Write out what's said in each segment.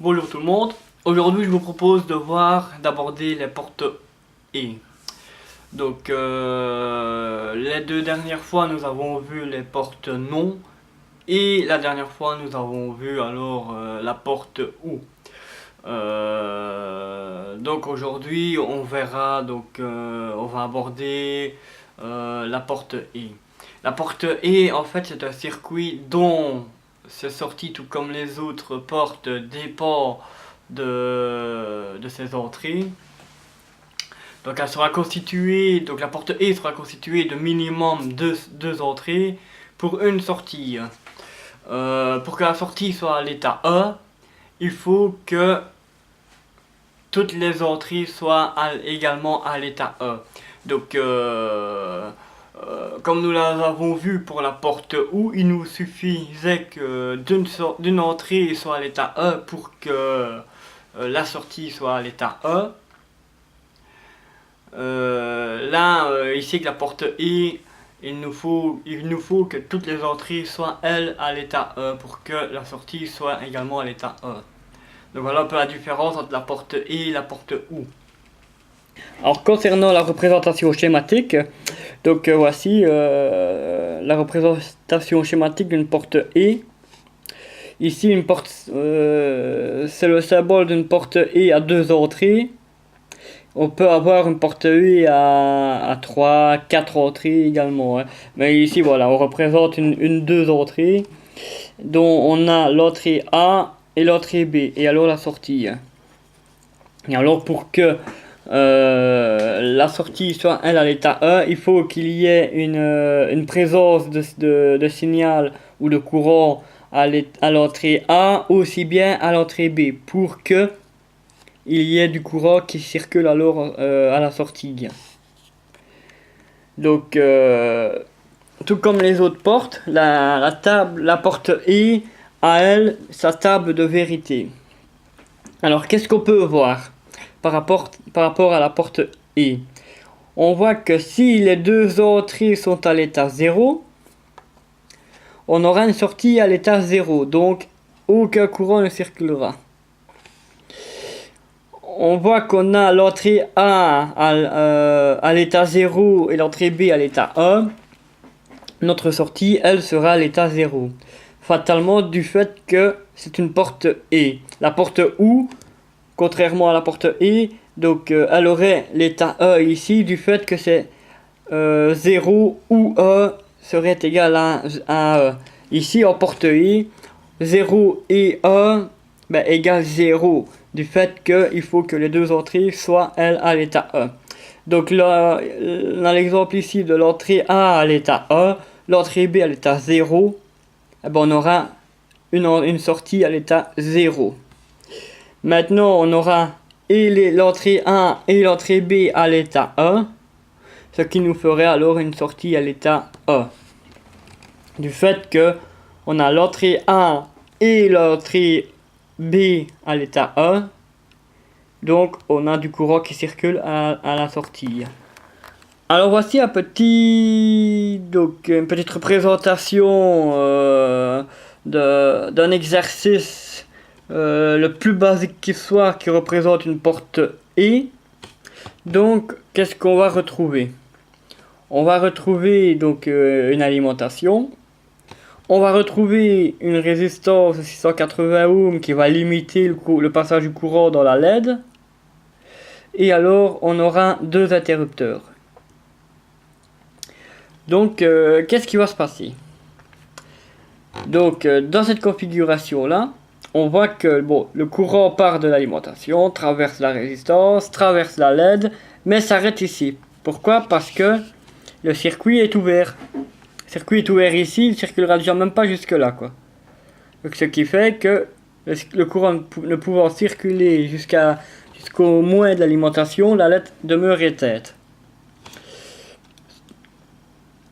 Bonjour tout le monde. Aujourd'hui je vous propose d'aborder les portes E. Donc les deux dernières fois nous avons vu les portes non et la dernière fois nous avons vu alors la porte OU. Donc aujourd'hui on verra, on va aborder la porte E. La porte E en fait c'est un circuit dont ces sorties, tout comme les autres portes, dépend de ses entrées. Donc elle sera constituée, donc la porte E sera constituée de minimum deux entrées pour une sortie. Pour que la sortie soit à l'état E, il faut que toutes les entrées soient également à l'état E. Donc comme nous l'avons vu pour la porte OU, il nous suffisait que d'une entrée soit à l'état E pour que la sortie soit à l'état E. Ici avec la porte I, il nous faut que toutes les entrées soient elles à l'état E pour que la sortie soit également à l'état E. Donc voilà un peu la différence entre la porte I et la porte OU. Alors concernant la représentation schématique, donc voici la représentation schématique d'une porte E. Ici une porte, c'est le symbole d'une porte E à deux entrées. On peut avoir une porte E à 3, 4 entrées également. Hein. Mais ici voilà, on représente une deux entrées dont on a l'entrée A et l'entrée B et alors la sortie. Et alors pour que la sortie soit elle à l'état E, il faut qu'il y ait une présence de signal ou de courant à l'entrée A aussi bien à l'entrée B pour que il y ait du courant qui circule alors à la sortie. Donc tout comme les autres portes, la porte E a elle sa table de vérité. Alors qu'est-ce qu'on peut voir par rapport à la porte E? On voit que si les deux entrées sont à l'état 0, on aura une sortie à l'état 0, donc aucun courant ne circulera. On voit qu'on a l'entrée A à l'état 0 et l'entrée B à l'état 1. Notre sortie, elle, sera à l'état 0. Fatalement du fait que c'est une porte E. La porte OU, contrairement à la porte E, donc elle aurait l'état E ici du fait que c'est 0 ou E serait égal à E. Ici en porte E, 0 et E égale 0 du fait qu'il faut que les deux entrées soient elles à l'état E. Donc là, dans l'exemple ici de l'entrée A à l'état E, l'entrée B à l'état 0, on aura une sortie à l'état 0. Maintenant, on aura l'entrée A et l'entrée B à l'état E, ce qui nous ferait alors une sortie à l'état E. Du fait que on a l'entrée A et l'entrée B à l'état E, donc on a du courant qui circule à la sortie. Alors voici une petite représentation d'un exercice le plus basique qui soit, qui représente une porte E. Donc qu'est-ce qu'on va retrouver? On va retrouver donc une alimentation. On va retrouver une résistance de 680 ohms qui va limiter le passage du courant dans la LED. Et alors on aura deux interrupteurs. Donc qu'est-ce qui va se passer? Donc dans cette configuration là, on voit que le courant part de l'alimentation, traverse la résistance, traverse la LED, mais s'arrête ici. Pourquoi? Parce que le circuit est ouvert. Le circuit est ouvert ici, il circulera déjà même pas jusque là quoi. Donc ce qui fait que le courant ne pouvant circuler jusqu'au moins de l'alimentation, la LED demeure éteinte.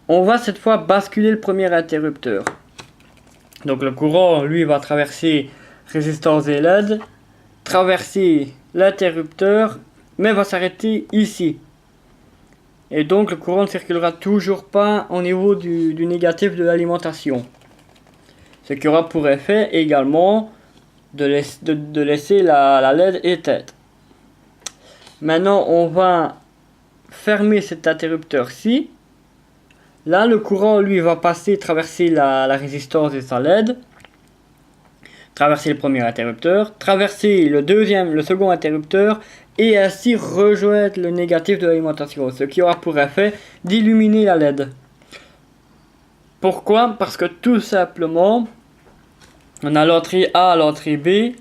On va cette fois basculer le premier interrupteur. Donc le courant lui va traverser résistance et LED, traverser l'interrupteur, mais va s'arrêter ici. Et donc le courant ne circulera toujours pas au niveau du négatif de l'alimentation. Ce qui aura pour effet également de laisser la LED éteinte. Maintenant, on va fermer cet interrupteur-ci. Là, le courant, lui, va passer, traverser la résistance de sa LED, traverser le premier interrupteur, traverser le second interrupteur, et ainsi rejoindre le négatif de l'alimentation, ce qui aura pour effet d'illuminer la LED. Pourquoi? Parce que tout simplement, on a l'entrée A, l'entrée B.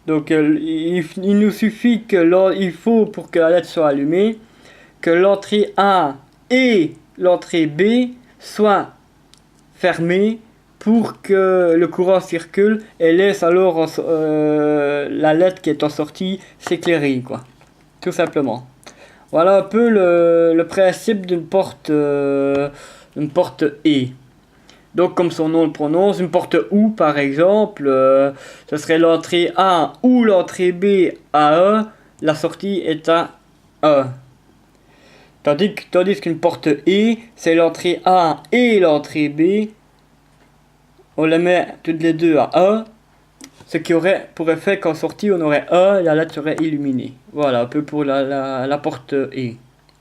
Donc il nous suffit il faut pour que la LED soit allumée, que l'entrée A et l'entrée B soient fermées pour que le courant circule et laisse alors la LED qui est en sortie s'éclairer, quoi. Tout simplement. Voilà un peu le principe d'une porte E. Donc comme son nom le prononce, une porte OU par exemple, ce serait l'entrée A ou l'entrée B à E, la sortie est à E. Tandis qu'une porte E, c'est l'entrée A et l'entrée B, on les met toutes les deux à E, ce qui aurait pour effet qu'en sortie on aurait E, la LED serait illuminée. Voilà un peu pour la porte E,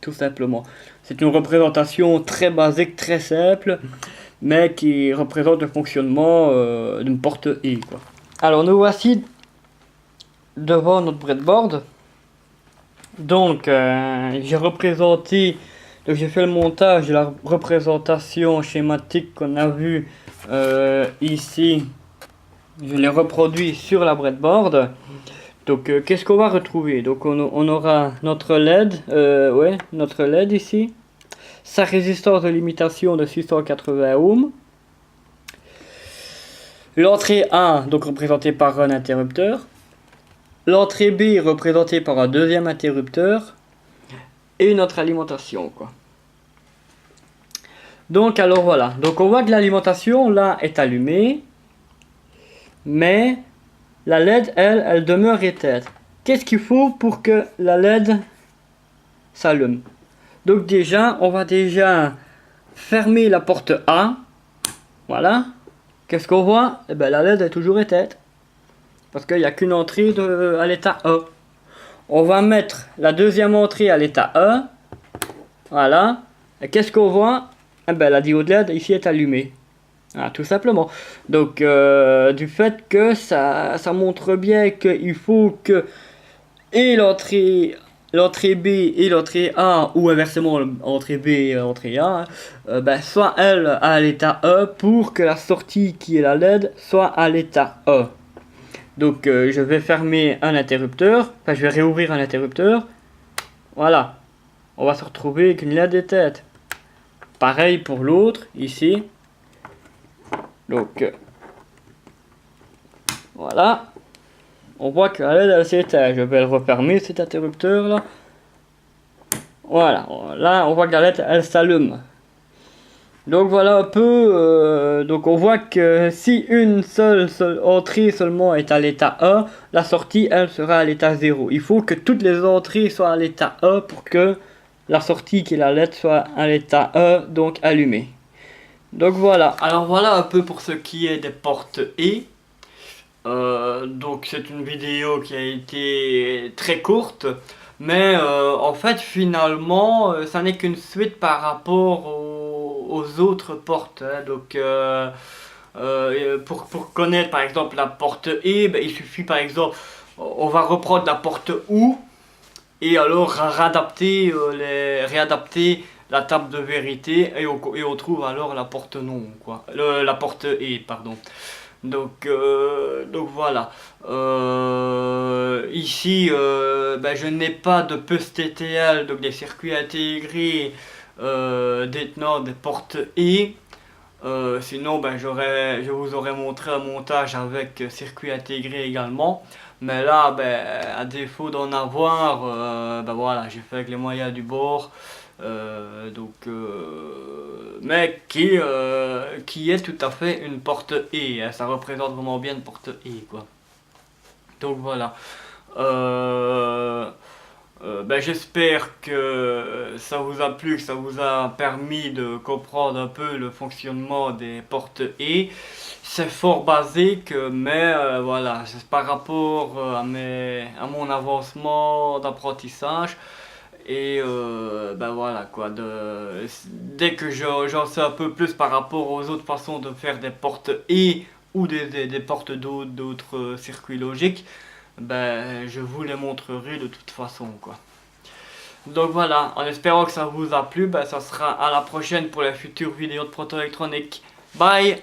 tout simplement. C'est une représentation très basique, très simple, mais qui représente le fonctionnement d'une porte E, quoi. Alors nous voici devant notre breadboard. Donc j'ai fait le montage de la représentation schématique qu'on a vu ici. Je l'ai reproduit sur la breadboard. Donc qu'est-ce qu'on va retrouver? Donc on aura notre LED, notre LED ici, sa résistance de limitation de 680 ohms, l'entrée A donc représentée par un interrupteur, l'entrée B représentée par un deuxième interrupteur et notre alimentation, quoi. Donc alors voilà, donc on voit que l'alimentation là est allumée, mais la LED elle demeure éteinte. Qu'est-ce qu'il faut pour que la LED s'allume? Donc déjà, on va fermer la porte A. Voilà. Qu'est-ce qu'on voit? Eh ben, la LED est toujours éteinte. Parce qu'il n'y a qu'une entrée à l'état E. On va mettre la deuxième entrée à l'état E. Voilà. Et qu'est-ce qu'on voit? Eh ben, la diode LED ici est allumée. Ah, tout simplement. Donc, du fait que ça montre bien qu'il faut que et l'entrée B et l'entrée A, ou inversement l'entrée B et l'entrée A, soit elle à l'état E pour que la sortie qui est la LED soit à l'état E. Donc je vais fermer un interrupteur, je vais réouvrir un interrupteur. Voilà, on va se retrouver avec une LED éteinte. Pareil pour l'autre ici. Donc voilà. On voit que la LED elle s'est éteinte. Je vais le refermer cet interrupteur là. Voilà, là on voit que la LED elle s'allume. Donc voilà un peu, donc on voit que si une seule entrée seulement est à l'état E, la sortie elle sera à l'état 0. Il faut que toutes les entrées soient à l'état E pour que la sortie qui est la LED soit à l'état E, donc allumée. Donc voilà, alors voilà un peu pour ce qui est des portes E. Donc c'est une vidéo qui a été très courte, mais en fait finalement ça n'est qu'une suite par rapport aux autres portes, hein. Donc pour connaître par exemple la porte E, il suffit par exemple, on va reprendre la porte OU et alors réadapter la table de vérité et on trouve alors la porte non, quoi. La porte E, pardon. Donc voilà. Ici, je n'ai pas de puce TTL, donc des circuits intégrés détenant des portes E. Sinon, je vous aurais montré un montage avec circuit intégré également. Mais là, à défaut d'en avoir, voilà, j'ai fait avec les moyens du bord. Mais qui est tout à fait une porte E, hein. Ça représente vraiment bien une porte E, quoi. Donc voilà. J'espère que ça vous a plu, que ça vous a permis de comprendre un peu le fonctionnement des portes et. C'est fort basique, mais voilà, c'est par rapport à mon avancement d'apprentissage. Et voilà quoi, dès que j'en sais un peu plus par rapport aux autres façons de faire des portes et ou des portes d'autres circuits logiques, je vous les montrerai de toute façon quoi. Donc voilà, en espérant que ça vous a plu, ça sera à la prochaine pour les futures vidéos de proto électronique. Bye!